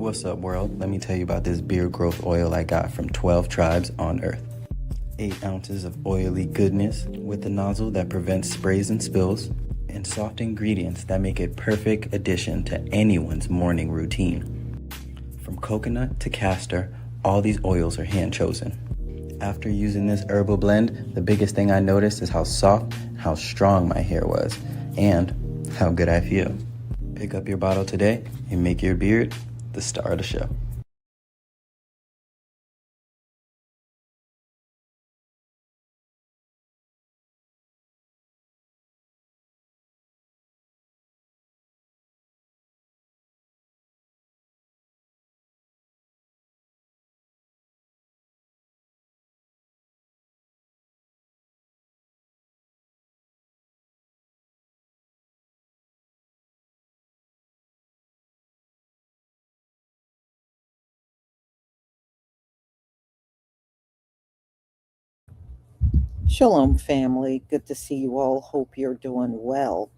What's up, world? Let me tell you about this beard growth oil I got from 12 tribes on Earth. 8 ounces of oily goodness with a nozzle that prevents sprays and spills, and soft ingredients that make it perfect addition to anyone's morning routine. From coconut to castor, all these oils are hand chosen. After using this herbal blend, the biggest thing I noticed is how soft, how strong my hair was, and how good I feel. Pick up your bottle today and make your beard the star of the show. Shalom, family. Good to see you all. Hope you're doing well.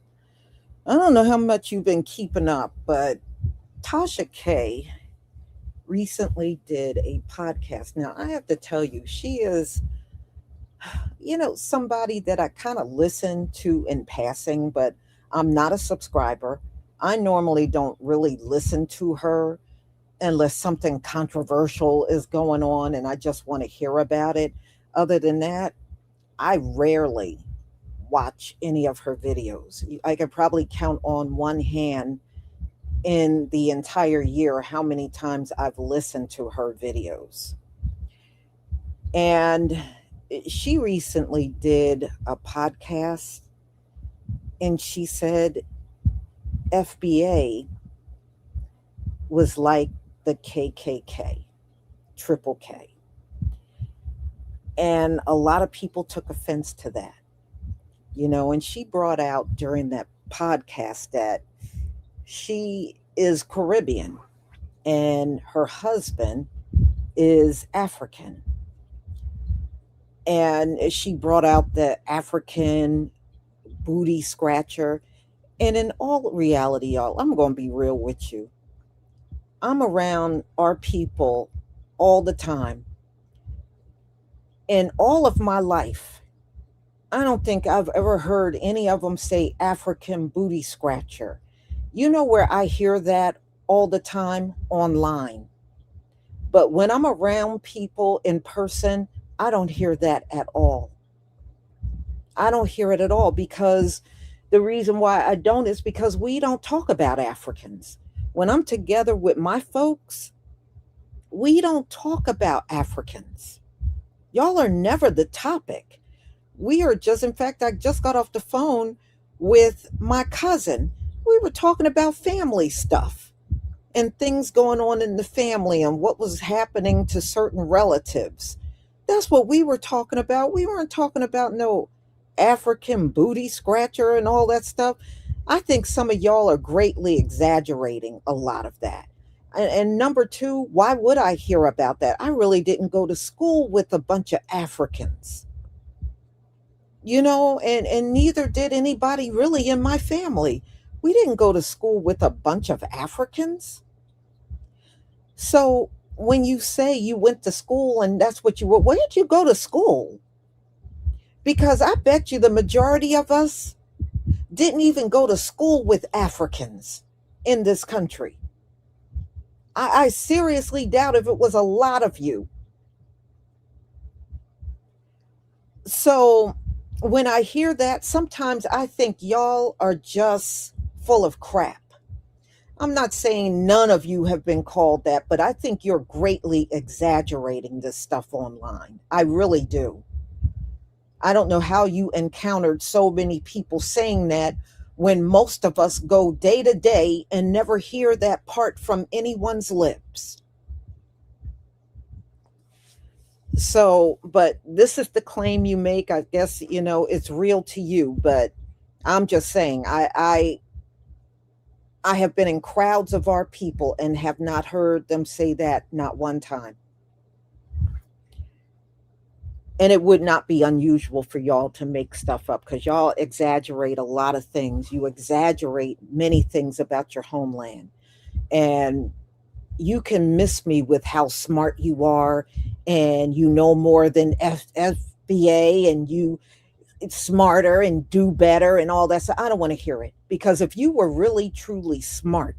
I don't know how much you've been keeping up, but Tasha K recently did a podcast. Now, I have to tell you, she is, somebody that I kind of listen to in passing, but I'm not a subscriber. I normally don't really listen to her unless something controversial is going on and I just want to hear about it. Other than that, I rarely watch any of her videos. I could probably count on one hand in the entire year how many times I've listened to her videos. And she recently did a podcast and she said FBA was like the KKK, triple K. And a lot of people took offense to that, and she brought out during that podcast that she is Caribbean and her husband is African. And she brought out the African booty scratcher. And in all reality, y'all, I'm going to be real with you. I'm around our people all the time. In all of my life, I don't think I've ever heard any of them say African booty scratcher. You know where I hear that all the time? Online. But when I'm around people in person, I don't hear that at all. I don't hear it at all because the reason why I don't is because we don't talk about Africans. When I'm together with my folks, we don't talk about Africans. Y'all are never the topic. We are just, in fact, I just got off the phone with my cousin. We were talking about family stuff and things going on in the family and what was happening to certain relatives. That's what we were talking about. We weren't talking about no African booty scratcher and all that stuff. I think some of y'all are greatly exaggerating a lot of that. And number two, why would I hear about that? I really didn't go to school with a bunch of Africans, and neither did anybody really in my family. We didn't go to school with a bunch of Africans. So when you say you went to school and that's what you were, where did you go to school? Because I bet you the majority of us didn't even go to school with Africans in this country. I seriously doubt if it was a lot of you. So when I hear that, sometimes I think y'all are just full of crap. I'm not saying none of you have been called that, but I think you're greatly exaggerating this stuff online. I really do. I don't know how you encountered so many people saying that when most of us go day to day and never hear that part from anyone's lips. So, but this is the claim you make. I guess, it's real to you, but I'm just saying, I have been in crowds of our people and have not heard them say that not one time. And it would not be unusual for y'all to make stuff up because y'all exaggerate a lot of things. You exaggerate many things about your homeland. And you can miss me with how smart you are, and you know more than FBA, and you smarter and do better and all that. So I don't want to hear it, because if you were really truly smart,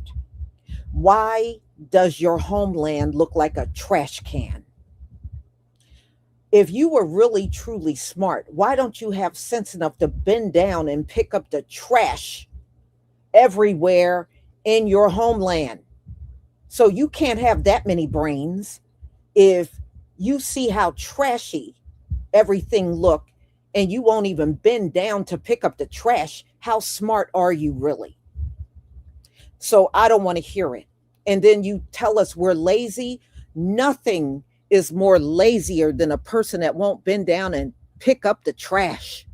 why does your homeland look like a trash can? If you were really truly smart, why don't you have sense enough to bend down and pick up the trash everywhere in your homeland? So you can't have that many brains if you see how trashy everything look, and you won't even bend down to pick up the trash. How smart are you really? So I don't want to hear it. And then you tell us we're lazy. Nothing is more lazier than a person that won't bend down and pick up the trash.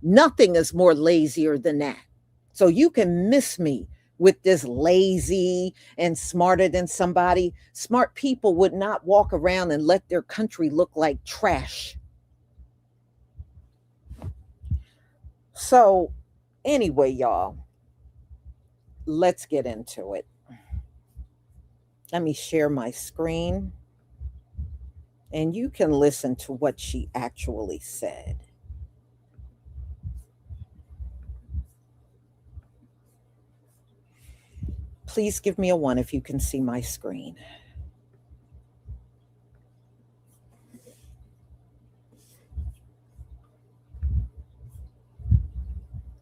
Nothing is more lazier than that. So you can miss me with this lazy and smarter than somebody. Smart people would not walk around and let their country look like trash. So, anyway, y'all, let's get into it. Let me share my screen, and you can listen to what she actually said. Please give me a 1 if you can see my screen.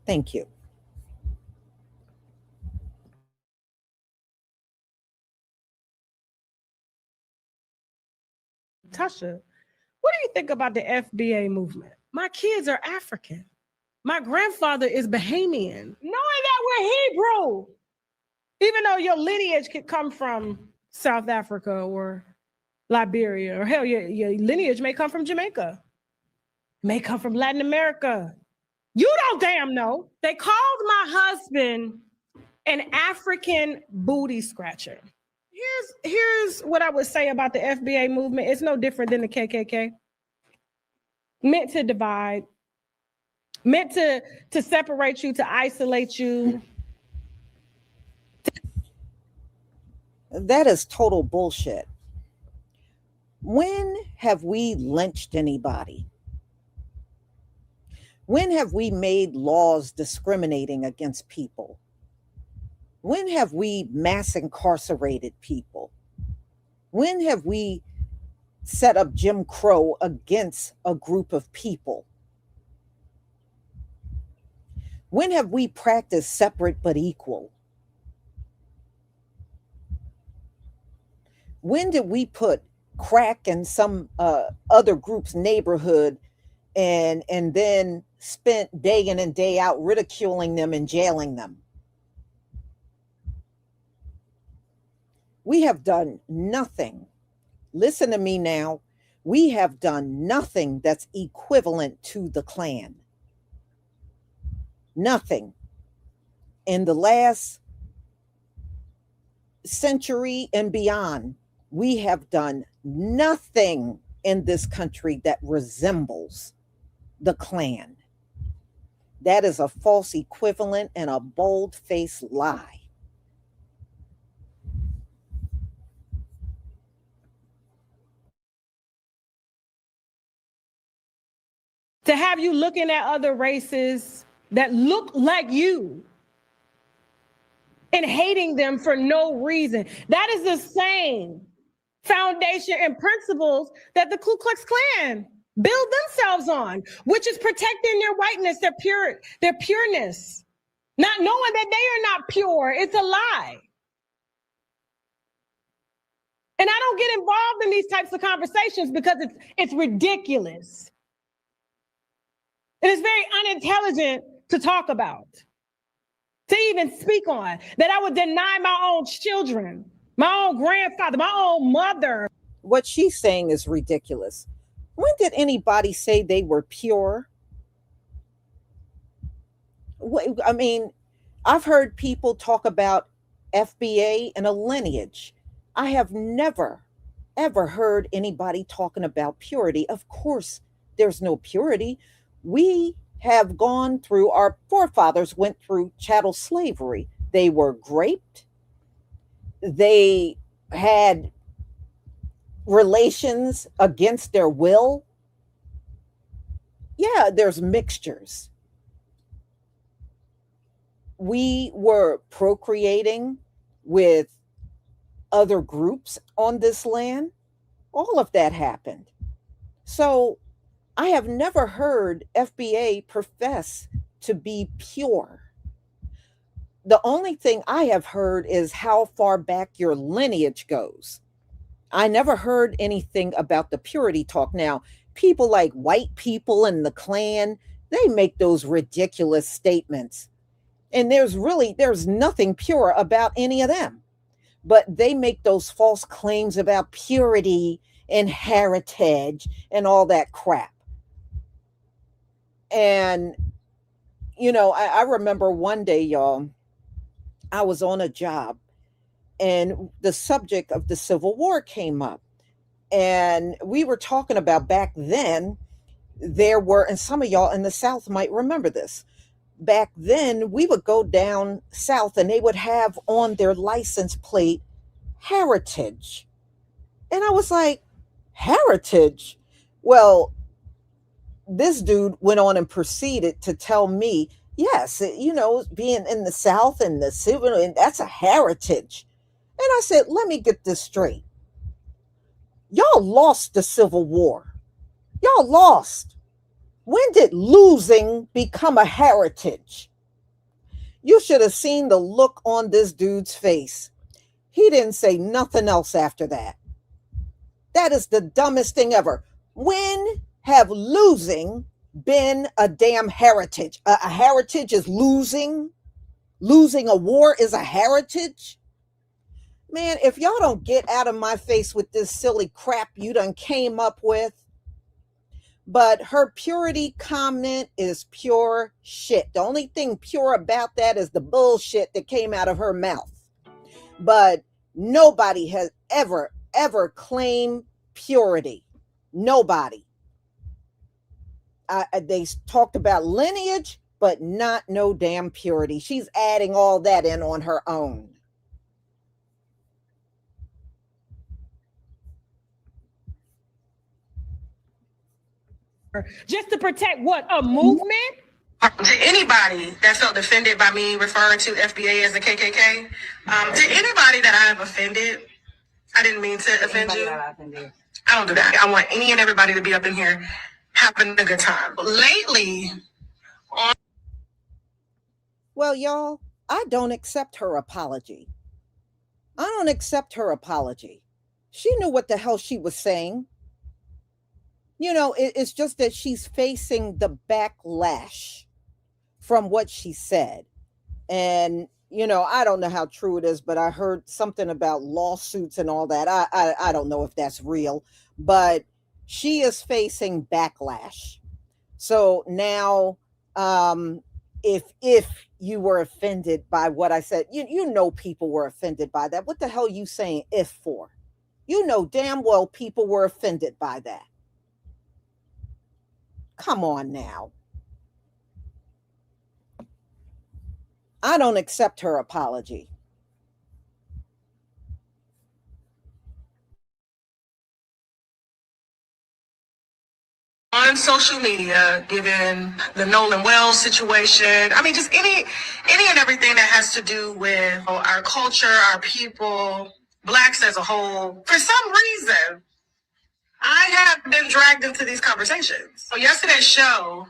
Thank you. Tasha, what do you think about the FBA movement? My kids are African. My grandfather is Bahamian. Knowing that we're Hebrew, even though your lineage could come from South Africa or Liberia, or hell, your lineage may come from Jamaica, may come from Latin America. You don't damn know. They called my husband an African booty scratcher. Here's what I would say about the FBA movement. It's no different than the KKK. Meant to divide, meant to separate you, to isolate you. That is total bullshit. When have we lynched anybody? When have we made laws discriminating against people? When have we mass incarcerated people? When have we set up Jim Crow against a group of people? When have we practiced separate but equal? When did we put crack in some other group's neighborhood and then spent day in and day out ridiculing them and jailing them? We have done nothing. Listen to me now. We have done nothing that's equivalent to the Klan. Nothing. In the last century and beyond, we have done nothing in this country that resembles the Klan. That is a false equivalent and a bold-faced lie. To have you looking at other races that look like you and hating them for no reason. That is the same foundation and principles that the Ku Klux Klan build themselves on, which is protecting their whiteness, their pureness, not knowing that they are not pure. It's a lie. And I don't get involved in these types of conversations because it's ridiculous. It is very unintelligent to talk about, to even speak on, that I would deny my own children, my own grandfather, my own mother. What she's saying is ridiculous. When did anybody say they were pure? I mean, I've heard people talk about FBA and a lineage. I have never, ever heard anybody talking about purity. Of course, there's no purity. We have gone through, our forefathers went through chattel slavery. They were raped. They had relations against their will, yeah, there's mixtures. We were procreating with other groups on this land. All of that happened. So I have never heard FBA profess to be pure. The only thing I have heard is how far back your lineage goes. I never heard anything about the purity talk. Now, people like white people in the Klan, they make those ridiculous statements. And there's nothing pure about any of them. But they make those false claims about purity and heritage and all that crap. And I remember one day, y'all, I was on a job and the subject of the Civil War came up. And we were talking about back then, there were, and some of y'all in the South might remember this. Back then, we would go down south and they would have on their license plate heritage. And I was like, heritage? Well, this dude went on and proceeded to tell me, yes, being in the South and the civil, and that's a heritage. And I said, let me get this straight. Y'all lost the Civil War. Y'all lost. When did losing become a heritage? You should have seen the look on this dude's face. He didn't say nothing else after that. That is the dumbest thing ever. When have losing been a damn heritage? A heritage is losing. Losing a war is a heritage. Man, if y'all don't get out of my face with this silly crap you done came up with. But her purity comment is pure shit. The only thing pure about that is the bullshit that came out of her mouth. But nobody has ever claimed purity. Nobody. They talked about lineage, but not no damn purity. She's adding all that in on her own. Just to protect what? A movement? To anybody that felt offended by me referring to FBA as the KKK, to anybody that I have offended, I didn't mean to offend you. I don't do that. I want any and everybody to be up in here having a good time. Lately, well, y'all, I don't accept her apology. I don't accept her apology. She knew what the hell she was saying. It's just that she's facing the backlash from what she said. And, I don't know how true it is, but I heard something about lawsuits and all that. I don't know if that's real, but she is facing backlash. So now, if you were offended by what I said, people were offended by that. What the hell are you saying if for? Damn well people were offended by that. Come on now. I don't accept her apology. On social media, given the Nolan Wells situation, I mean, just any and everything that has to do with our culture, our people, Blacks as a whole, for some reason, I have been dragged into these conversations. So yesterday's show,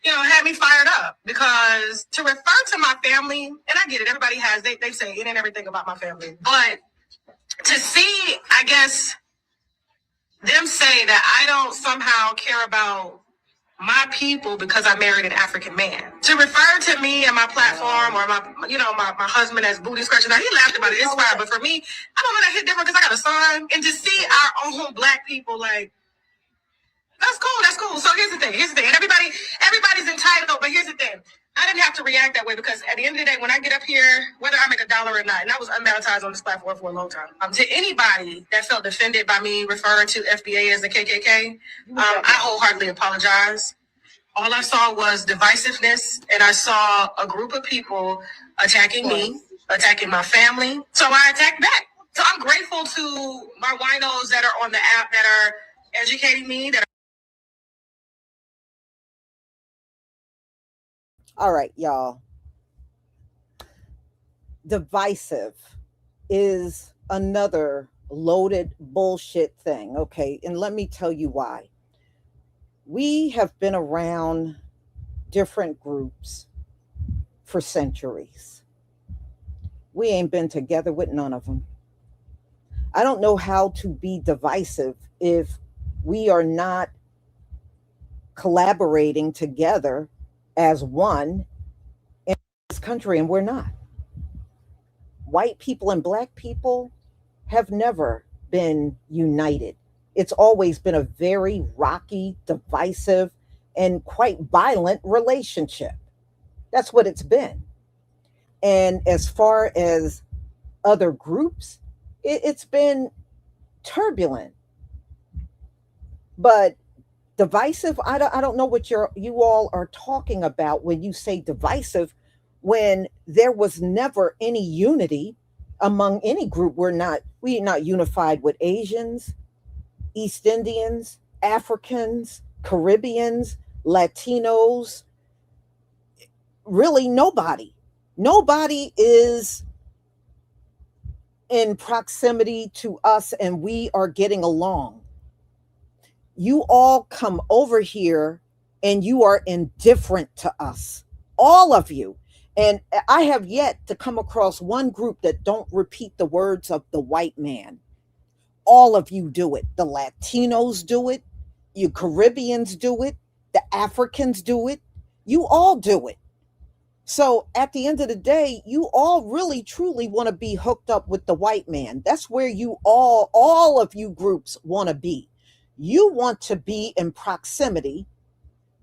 had me fired up because to refer to my family, and I get it, everybody has, they say any and everything about my family, but to see, I guess, them say that I don't somehow care about my people because I married an African man. To refer to me and my platform or my husband as booty scratcher. Now he laughed about it, it's fine, but for me, I don't know that hit different because I got a son. And to see our own Black people like, that's cool. So here's the thing. And everybody's entitled, but here's the thing. I didn't have to react that way because at the end of the day, when I get up here, whether I make $1 or not, and I was unmonetized on this platform for a long time. To anybody that felt offended by me referring to FBA as the KKK, I wholeheartedly apologize. All I saw was divisiveness, and I saw a group of people attacking me, attacking my family. So I attacked back. So I'm grateful to my winos that are on the app that are educating me. All right, y'all. Divisive is another loaded bullshit thing, okay? And let me tell you why. We have been around different groups for centuries. We ain't been together with none of them. I don't know how to be divisive if we are not collaborating together as one in this country, and we're not. White people and black people have never been united. It's always been a very rocky, divisive, and quite violent relationship. That's what it's been. And as far as other groups, it's been turbulent. But divisive, I don't know what you all are talking about when you say divisive, when there was never any unity among any group. We're not unified with Asians, East Indians, Africans, Caribbeans, Latinos. Really, nobody is in proximity to us, and we are getting along. You all come over here and you are indifferent to us, all of you. And I have yet to come across one group that don't repeat the words of the white man. All of you do it. The Latinos do it. You Caribbeans do it. The Africans do it. You all do it. So at the end of the day, you all really truly want to be hooked up with the white man. That's where you all of you groups want to be. You want to be in proximity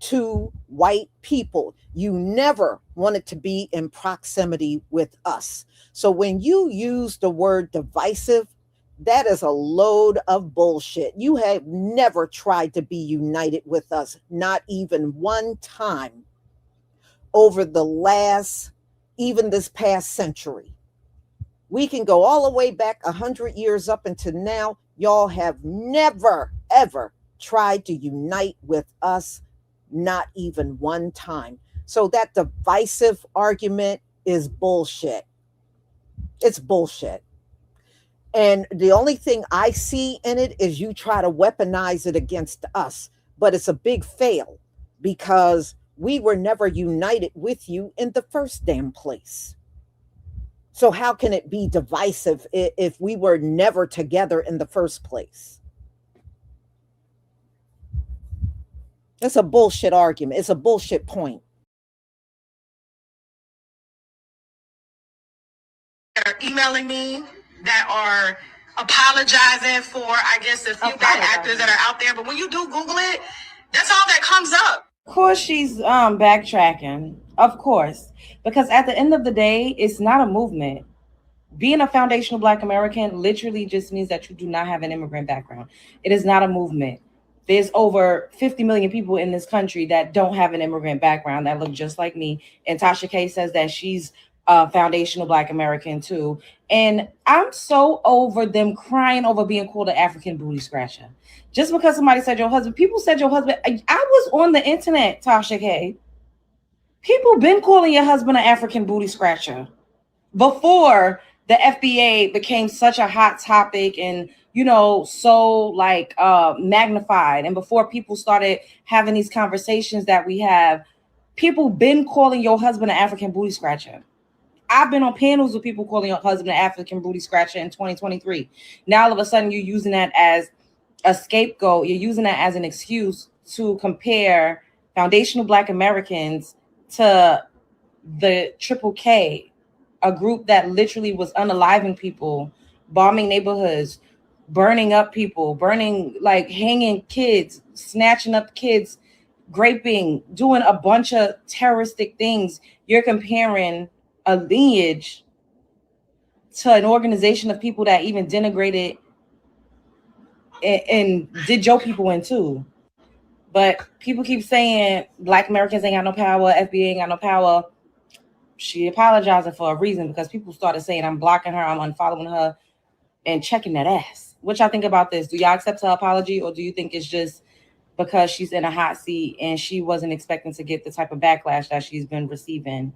to white people. You never wanted to be in proximity with us. So when you use the word divisive, that is a load of bullshit. You have never tried to be united with us, not even one time over the last, even this past century. We can go all the way back 100 years up until now. Y'all have never, ever tried to unite with us, not even one time. So that divisive argument is bullshit. It's bullshit. And the only thing I see in it is you try to weaponize it against us. But it's a big fail because we were never united with you in the first damn place. So how can it be divisive if we were never together in the first place? It's a bullshit argument. It's a bullshit point. That are emailing me, that are apologizing for, I guess, the few bad actors that are out there. But when you do Google it, that's all that comes up. Of course she's backtracking. Of course. Because at the end of the day, it's not a movement. Being a foundational Black American literally just means that you do not have an immigrant background. It is not a movement. There's over 50 million people in this country that don't have an immigrant background that look just like me. And Tasha K says that she's a foundational Black American too. And I'm so over them crying over being called an African booty scratcher. Just because somebody said your husband, people said your husband. I was on the internet, Tasha K. People been calling your husband an African booty scratcher before the FBA became such a hot topic and, you know, so like magnified. And before people started having these conversations that we have, people been calling your husband an African booty scratcher. I've been on panels with people calling your husband an African booty scratcher in 2023. Now, all of a sudden, you're using that as a scapegoat. You're using that as an excuse to compare foundational Black Americans to the Triple K, a group that literally was unaliving people, bombing neighborhoods, burning up people, like hanging kids, snatching up kids, raping, doing a bunch of terroristic things. You're comparing a lineage to an organization of people that even denigrated and did your people in too. But people keep saying Black Americans ain't got no power, FBA ain't got no power. She apologizing for a reason because people started saying I'm blocking her, I'm unfollowing her. and checking that ass. What y'all think about this? Do y'all accept her apology, or do you think it's just because she's in a hot seat and she wasn't expecting to get the type of backlash that she's been receiving?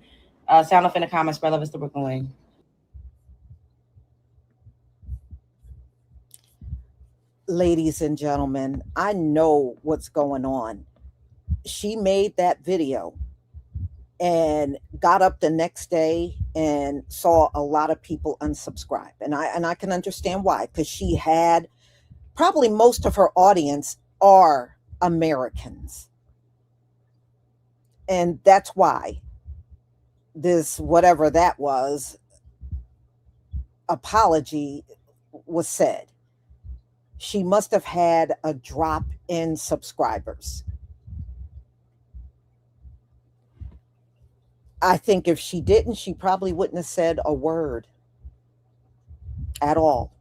Sound off in the comments. Spread love. It's the Brooklyn Way. Ladies and gentlemen, I know what's going on. She made that video and got up the next day and saw a lot of people unsubscribe. And I can understand why, because she had probably most of her audience are Americans. And that's why this, whatever that was, apology was said. She must have had a drop in subscribers. I think if she didn't, she probably wouldn't have said a word at all.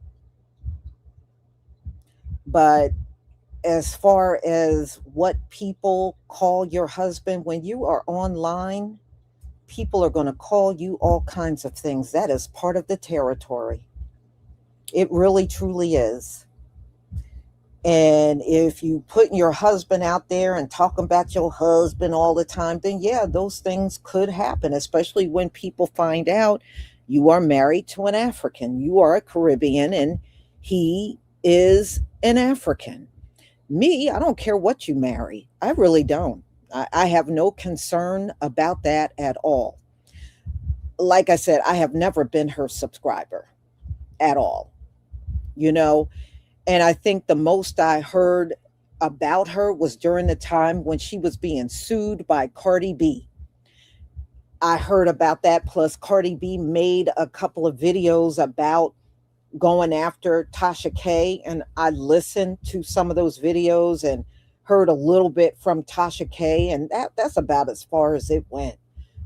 But as far as what people call your husband, when you are online, people are going to call you all kinds of things. That is part of the territory. It really, truly is. And if you put your husband out there and talking about your husband all the time, then yeah, those things could happen, especially when people find out you are married to an African. You are a Caribbean and he is an African. Me, I don't care what you marry. I really don't. I have no concern about that at all. Like I said, I have never been her subscriber at all, you know. And I think the most I heard about her was during the time when she was being sued by Cardi B. I heard about that. Plus, Cardi B made a couple of videos about going after Tasha K. And I listened to some of those videos and heard a little bit from Tasha K. And that's about as far as it went.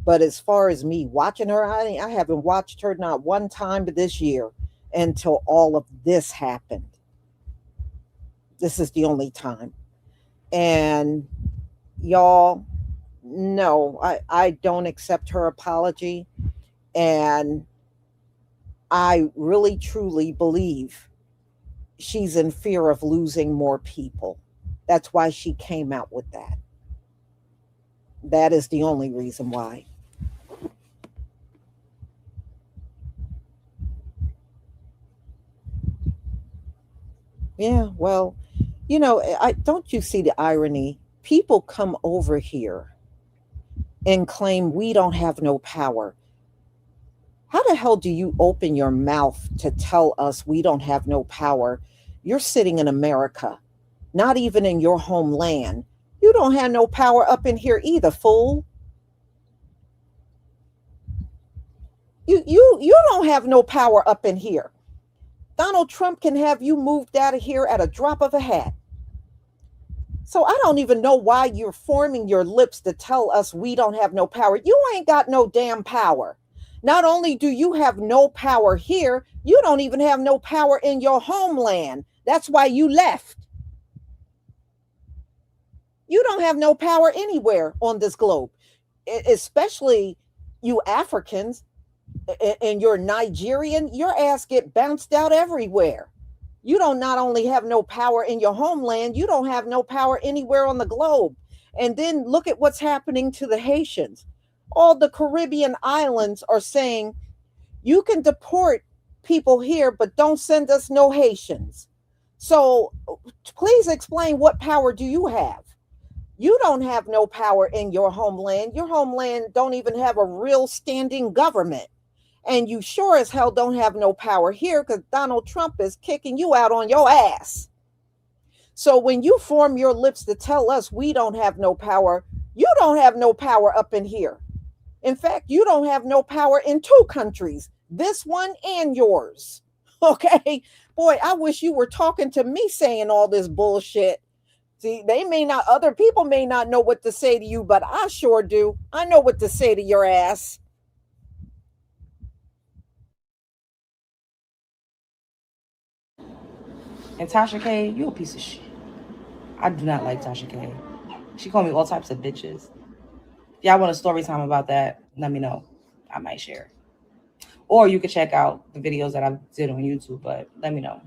But as far as me watching her, I haven't watched her not one time this year until all of this happened. This is the only time. And y'all, no, I don't accept her apology. And I really, truly believe she's in fear of losing more people. That's why she came out with that. That is the only reason why. Yeah, well, I don't you see the irony? People come over here and claim we don't have no power. How the hell do you open your mouth to tell us we don't have no power? You're sitting in America, not even in your homeland. You don't have no power up in here either, fool. You don't have no power up in here. Donald Trump can have you moved out of here at a drop of a hat. So I don't even know why you're forming your lips to tell us we don't have no power. You ain't got no damn power. Not only do you have no power here, you don't even have no power in your homeland. That's why you left. You don't have no power anywhere on this globe, especially you Africans and you're Nigerian. Your ass get bounced out everywhere. You don't not only have no power in your homeland, you don't have no power anywhere on the globe. And then look at what's happening to the Haitians. All the Caribbean islands are saying, you can deport people here, but don't send us no Haitians. So please explain, what power do you have? You don't have no power in your homeland. Your homeland don't even have a real standing government. And you sure as hell don't have no power here because Donald Trump is kicking you out on your ass. So when you form your lips to tell us we don't have no power, you don't have no power up in here. In fact, you don't have no power in two countries, this one and yours. Okay? Boy, I wish you were talking to me saying all this bullshit. See, other people may not know what to say to you, but I sure do. I know what to say to your ass. And Tasha K, you a piece of shit. I do not like Tasha K. She called me all types of bitches. If y'all want a story time about that, let me know. I might share. Or you could check out the videos that I did on YouTube, but let me know.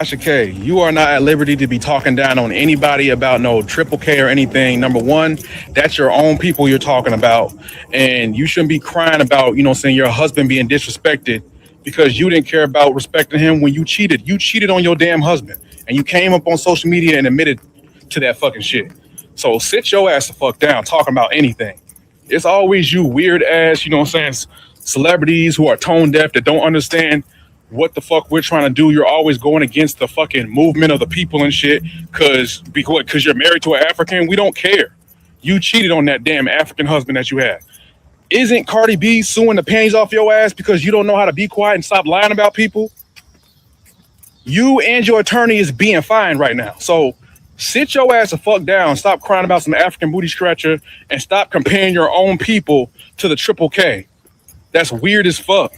Tasha K, you are not at liberty to be talking down on anybody about no triple K or anything. Number one, that's your own people you're talking about. And you shouldn't be crying about, saying your husband being disrespected because you didn't care about respecting him when you cheated. You cheated on your damn husband. And you came up on social media and admitted to that fucking shit. So sit your ass the fuck down talking about anything. It's always you weird ass, celebrities who are tone deaf that don't understand what the fuck we're trying to do. You're always going against the fucking movement of the people and shit because you're married to an African. We don't care. You cheated on that damn African husband that you had. Isn't Cardi B suing the panties off your ass because you don't know how to be quiet and stop lying about people? You and your attorney is being fined right now. So sit your ass the fuck down. Stop crying about some African booty scratcher and stop comparing your own people to the triple K. That's weird as fuck.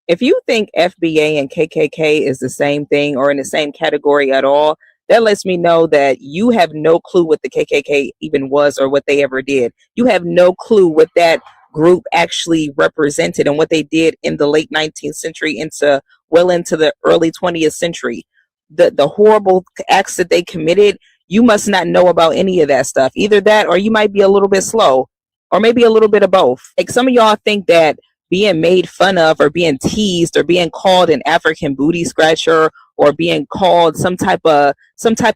If you think FBA and KKK is the same thing or in the same category at all, that lets me know that you have no clue what the KKK even was or what they ever did. You have no clue what that group actually represented and what they did in the late 19th century into the early 20th century. The horrible acts that they committed, you must not know about any of that stuff. Either that or you might be a little bit slow or maybe a little bit of both. Like some of y'all think that being made fun of or being teased or being called an African booty scratcher or being called some type of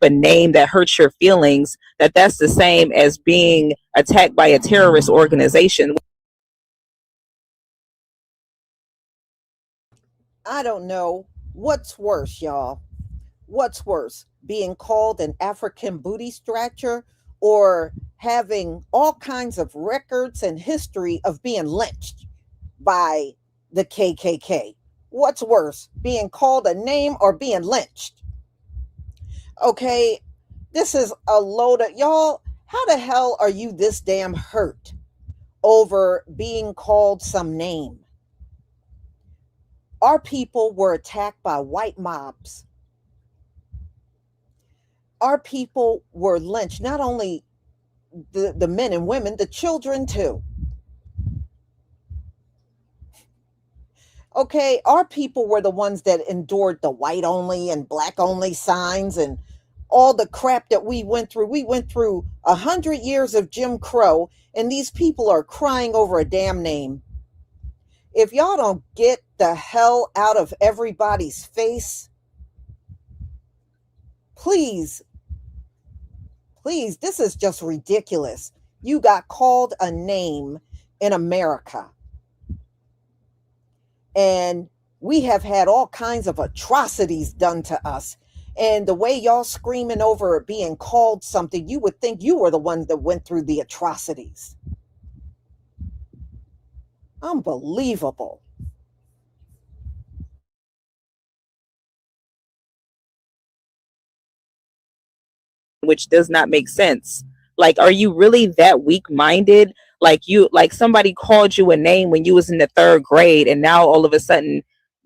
name that hurts your feelings, that's the same as being attacked by a terrorist organization. I don't know. What's worse, y'all? What's worse? Being called an African booty scratcher or having all kinds of records and history of being lynched by the KKK? What's worse, being called a name or being lynched? Okay, this is a load of y'all. How the hell are you this damn hurt over being called some name? Our people were attacked by white mobs. Our people were lynched, not only the men and women, the children too. Okay, our people were the ones that endured the white only and black only signs and all the crap that we went through. We went through 100 years of Jim Crow, and these people are crying over a damn name. If y'all don't get the hell out of everybody's face, please, this is just ridiculous. You got called a name in America. And we have had all kinds of atrocities done to us. And the way y'all screaming over being called something, you would think you were the ones that went through the atrocities. Unbelievable. Which does not make sense. Like, are you really that weak-minded? Like somebody called you a name when you was in the 3rd grade, and now all of a sudden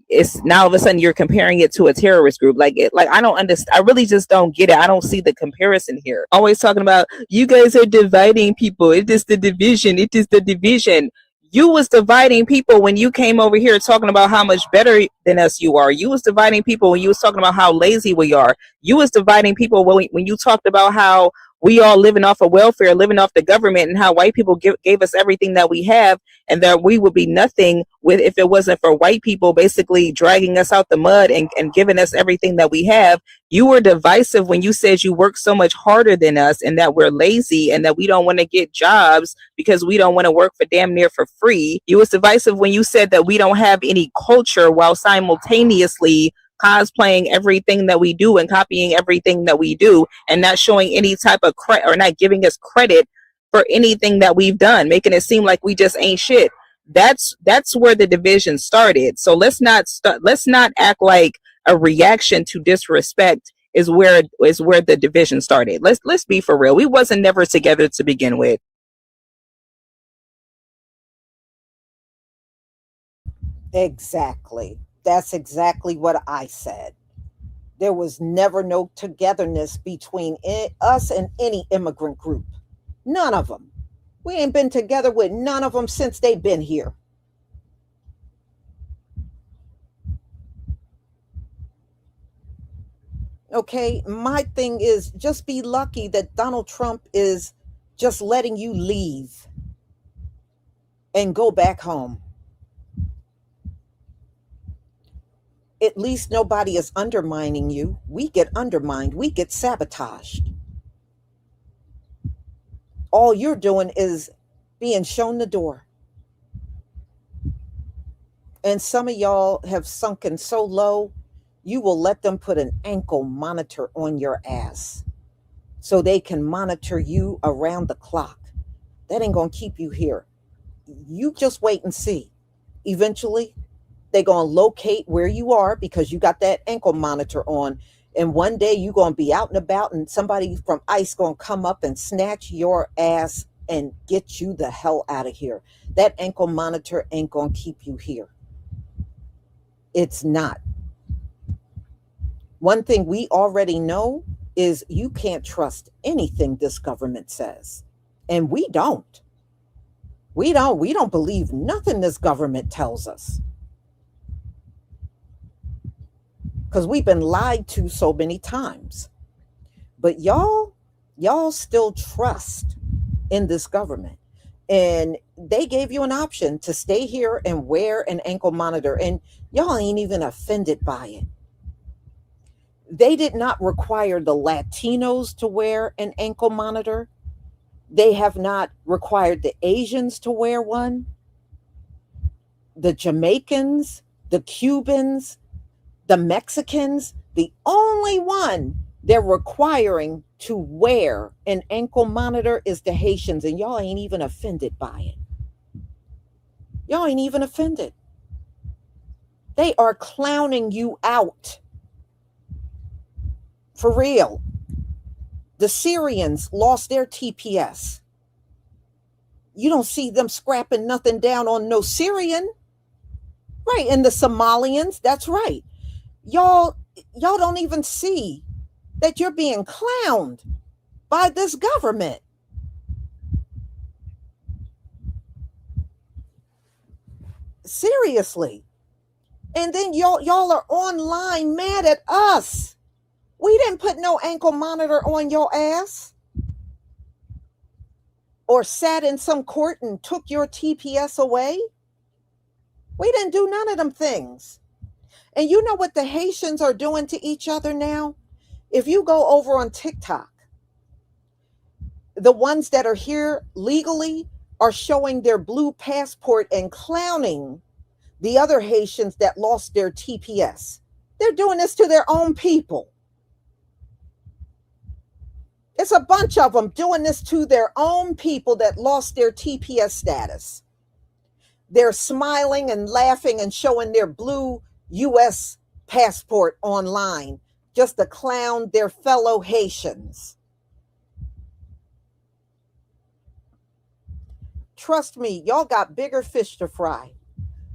you're comparing it to a terrorist group. Like I don't understand. I really just don't get it. I don't see the comparison here. Always talking about you guys are dividing people. It is the division. It is the division. You was dividing people when you came over here talking about how much better than us you are. You was dividing people when you was talking about how lazy we are. You was dividing people when you talked about how we all living off of welfare, living off the government, and how white people gave us everything that we have, and that we would be nothing if it wasn't for white people basically dragging us out the mud and giving us everything that we have. You were divisive when you said you work so much harder than us and that we're lazy and that we don't want to get jobs because we don't want to work for damn near for free. You was divisive when you said that we don't have any culture while simultaneously cosplaying everything that we do and copying everything that we do and not showing any type of credit or not giving us credit for anything that we've done, making it seem like we just ain't shit. That's where the division started. So let's not act like a reaction to disrespect is where the division started. Let's be for real. We wasn't never together to begin with. Exactly. That's exactly what I said. There was never no togetherness between us and any immigrant group. None of them. We ain't been together with none of them since they've been here. Okay, my thing is just be lucky that Donald Trump is just letting you leave and go back home. At least nobody is undermining you. We get undermined, we get sabotaged. All you're doing is being shown the door. And some of y'all have sunken so low, you will let them put an ankle monitor on your ass so they can monitor you around the clock. That ain't going to keep you here. You just wait and see. Eventually, they're going to locate where you are because you got that ankle monitor on. And one day you're going to be out and about and somebody from ICE going to come up and snatch your ass and get you the hell out of here. That ankle monitor ain't going to keep you here. It's not. One thing we already know is you can't trust anything this government says. And we don't. We don't believe nothing this government tells us. Because we've been lied to so many times. But y'all still trust in this government. And they gave you an option to stay here and wear an ankle monitor. And y'all ain't even offended by it. They did not require the Latinos to wear an ankle monitor. They have not required the Asians to wear one. The Jamaicans, the Cubans, the Mexicans, the only one they're requiring to wear an ankle monitor is the Haitians, and y'all ain't even offended by it. Y'all ain't even offended. They are clowning you out. For real. The Syrians lost their TPS. You don't see them scrapping nothing down on no Syrian. Right, and the Somalians, that's right. Y'all don't even see that you're being clowned by this government. Seriously. And then y'all are online mad at us. We didn't put no ankle monitor on your ass. Or sat in some court and took your TPS away. We didn't do none of them things. And you know what the Haitians are doing to each other now? If you go over on TikTok, the ones that are here legally are showing their blue passport and clowning the other Haitians that lost their TPS. They're doing this to their own people. It's a bunch of them doing this to their own people that lost their TPS status. They're smiling and laughing and showing their blue U.S. passport online just to clown their fellow Haitians. Trust me, y'all got bigger fish to fry.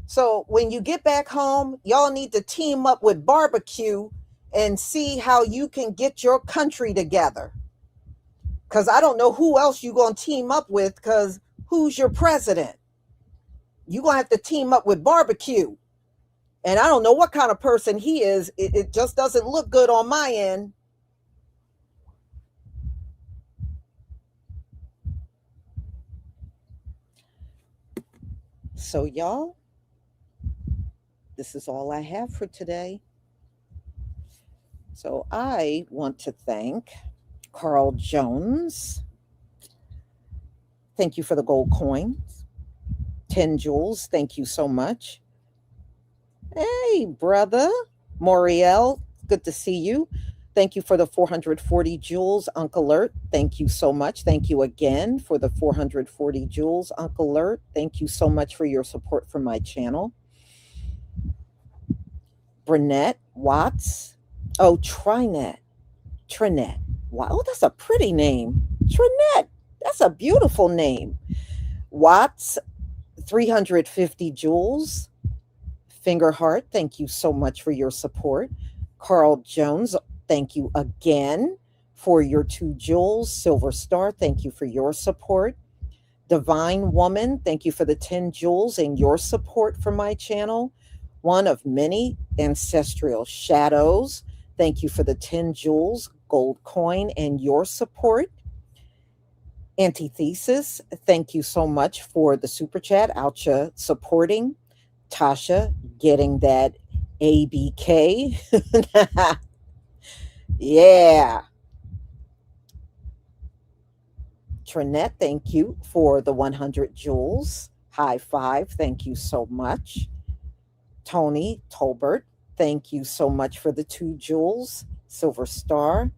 So when you get back home, y'all need to team up with barbecue and see how you can get your country together. Because I don't know who else you're going to team up with, because who's your president? You're going to have to team up with barbecue. And I don't know what kind of person he is. It just doesn't look good on my end. So y'all, this is all I have for today. So I want to thank Carl Jones. Thank you for the gold coins. 10 jewels. Thank you so much. Hey, brother. Moriel, good to see you. Thank you for the 440 jewels, Uncle Alert. Thank you so much. Thank you again for the 440 jewels, Uncle Alert. Thank you so much for your support for my channel. Burnett Watts. Oh, Trinet. Wow, oh, that's a pretty name. Trinet. That's a beautiful name. Watts, 350 jewels. Fingerheart, thank you so much for your support. Carl Jones, thank you again for your 2 jewels. Silver Star, thank you for your support. Divine Woman, thank you for the 10 jewels and your support for my channel. One of many, Ancestral Shadows, Thank you for the 10 jewels, gold coin, and your support. Antithesis, thank you so much for the super chat. Oucha supporting. Tasha getting that ABK. Yeah. Trinette, thank you for the 100 jewels. High five, thank you so much. Tony Tolbert, thank you so much for the 2 jewels. Silver Star.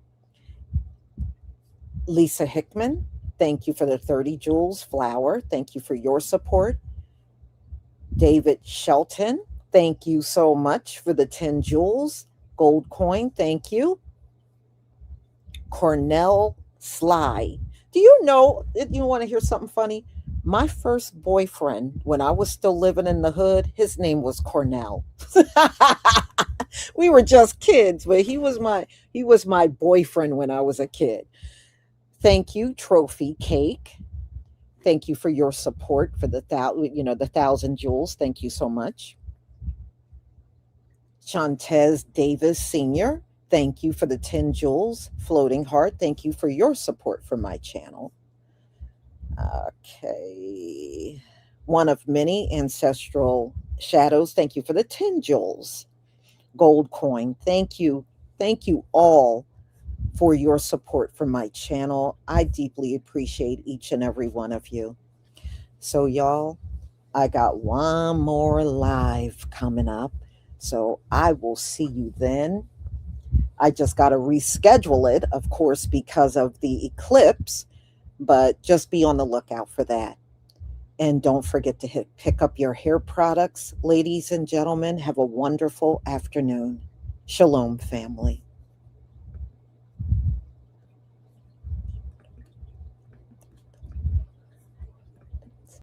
Lisa Hickman, thank you for the 30 jewels. Flower, thank you for your support. David Shelton, thank you so much for the 10 jewels. Gold coin, thank you. Cornell Sly. Do you know, you want to hear something funny? My first boyfriend, when I was still living in the hood, his name was Cornell. We were just kids, but he was my boyfriend when I was a kid. Thank you, Trophy Cake. Thank you for your support for the 1,000 jewels. Thank you so much. Chantez Davis Sr., thank you for the 10 jewels. Floating Heart, thank you for your support for my channel. Okay. One of many Ancestral Shadows, thank you for the 10 jewels. Gold coin, thank you. Thank you all for your support for my channel. I deeply appreciate each and every one of you. So, y'all, I got one more live coming up. So I will see you then. I just got to reschedule it, of course, because of the eclipse, but just be on the lookout for that. And don't forget to pick up your hair products. Ladies and gentlemen, have a wonderful afternoon. Shalom, family.